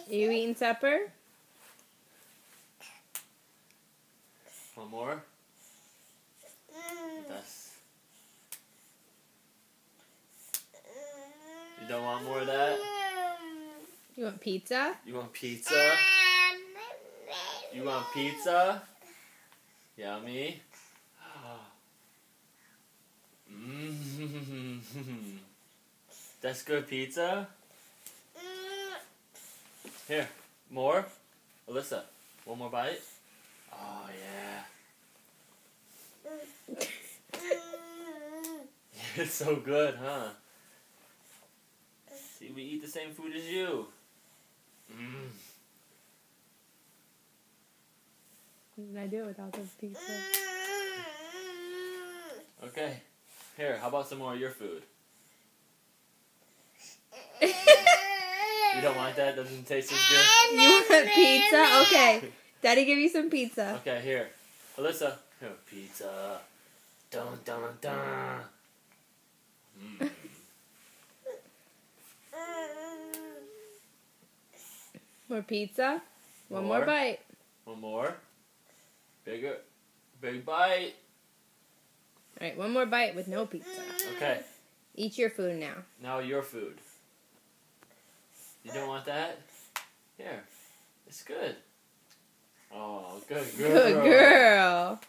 You eating supper? One more? That's... You don't want more of that? You want pizza? You want pizza? You want pizza? Yummy. Mmm. That's good pizza? Here, more? Alyssa, one more bite? Oh, yeah. It's so good, huh? See, we eat the same food as you. Mmm. What did I do without the pizza? Okay. Here, how about some more of your food? You don't like that? Doesn't taste as good? You want pizza? Okay. Daddy give you some pizza. Okay, here. Alyssa, here, pizza. Dun, dun, dun. Mm. More pizza? One more bite. One more. Bigger. Big bite. Alright, one more bite with no pizza. Okay. Eat your food now. Now your food. You don't want that? Here. It's good. Oh, good girl. Good girl.